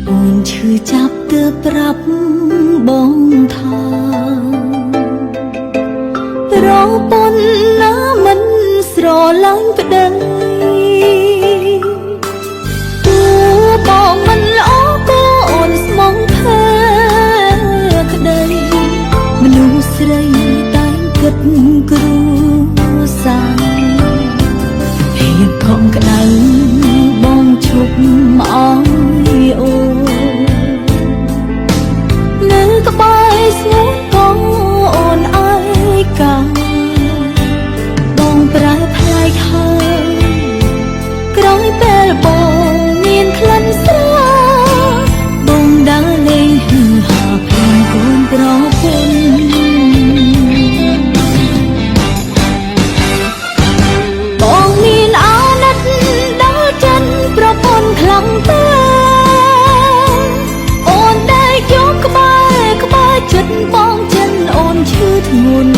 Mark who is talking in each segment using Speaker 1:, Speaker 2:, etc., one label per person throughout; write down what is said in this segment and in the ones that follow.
Speaker 1: អូនឈឺចាប់ទើបប្រាប់បងថាប្រពន្ធណាមិនស្រឡាញ់ប្តីទោះបងមិនល្អក៏អូនស្មងភើក្តីមនុស្សស្រីតែងគិតគ្រួសារភាពខំក្តៅបងឈប់មកអើយអូនៅក្បែរស្ងួនក៏អូនអើយកាបងប្រែផ្លែកហើយក្រោយពេលបងមានក្លិនស្របងដើរលេងហឺហាភ្លេងកូនប្រពន្ធបងមានអាណិតដល់ចិនប្រពន្ធខ្លាំងទៅអូនដែលយកក្បែរចិត្តបងចិនអូនឈឺធ្ងន់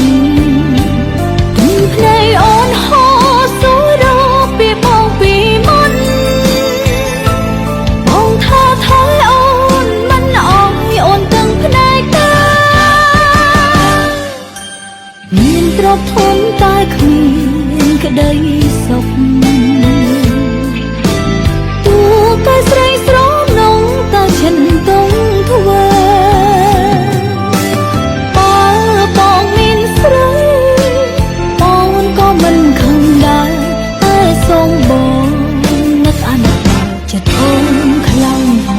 Speaker 1: ភ្នែកអូនហូរសួររកពីបងពីមុនបងថាថយអូនមិនអោយអូនទាំងភ្នែកតាមានទ្រព្យធនតែគ្មានក្តីសុខទោះតែស្រីស្រនងតែចិនតុងធ្វើបងមានស្រីបងក៏មិនខឹងដែរតែសូមបងនឹកអាណិតចិត្តអូនខ្លាំងហោ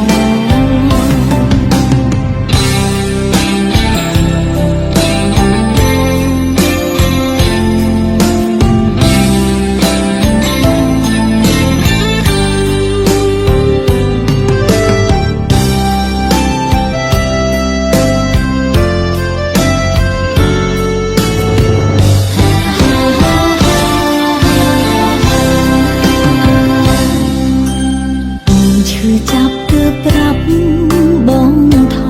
Speaker 1: ចាប់ទើបប្រាប់បងថា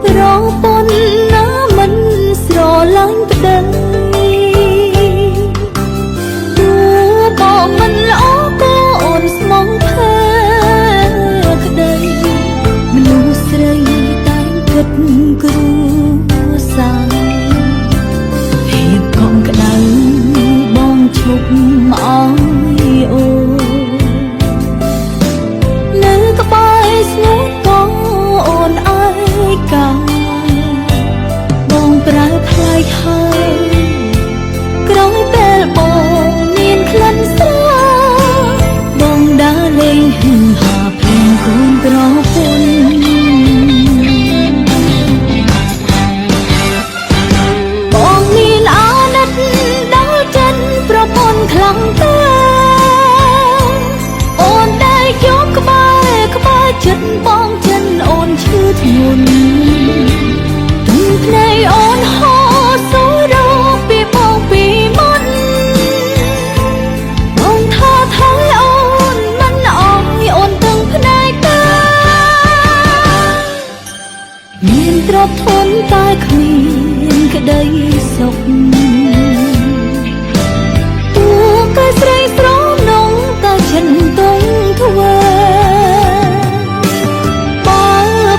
Speaker 1: ប្រពន្ធណាមិនស្រឡាញ់ប្តីទោះបងមិនល្អក៏អូនស្មងភើក្តីមនុស្សស្រីតែងគិតគ្រួសារភាពកងក្តៅបងឈប់មកអើយអូក្បែរស្ងួនក៏អូនអើយកាបងប្រែផ្លែកហើយក្រោយពេលបងមានក្លិនស្របងដើរលេងហឺហាភ្លេងកូនប្រពន្ធបងមានអាណិតដល់ចិនប្រពន្ធខ្លាំងទៅអូនដែលយកក្បែរចិត្តបងចិនអូនឈឺធ្ងន់ទឹកភ្នែកអូនហូរសួររកពីបងពីមុនបងថាថយអូនមិនអោយអូនទាំងភ្នែកតាមានទ្រព្យធនតែគ្មានក្តីសុខទោះតែស្រីស្រនងតែចិនតុងធ្វើ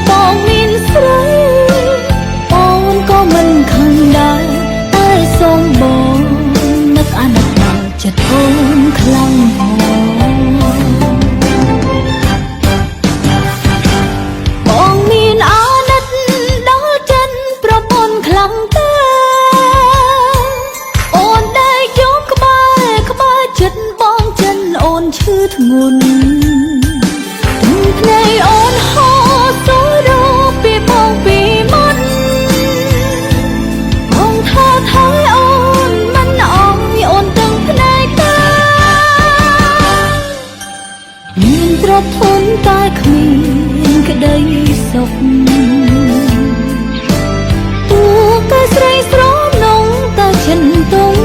Speaker 1: បងមានស្រីអូនក៏មិនខឹងដែរតែសូមបងនឹកអាណិតដល់ចិត្តអូនខ្លាំងហោបងមានអាណិតដល់ចិនប្រពន្ធខ្លាំងទៅអូនដែលយកក្បែរចិត្តបងចិនអូនឈឺធ្ងន់ទឹកភ្នែកអូនហូរសួររកពីបងពីមុនបងថាថយអូនមិនអោយអូនទាំងភ្នែកតាមានទ្រព្យធនតែគ្មានក្តីសុខទោះតែស្រីស្រនងតែចិនតុង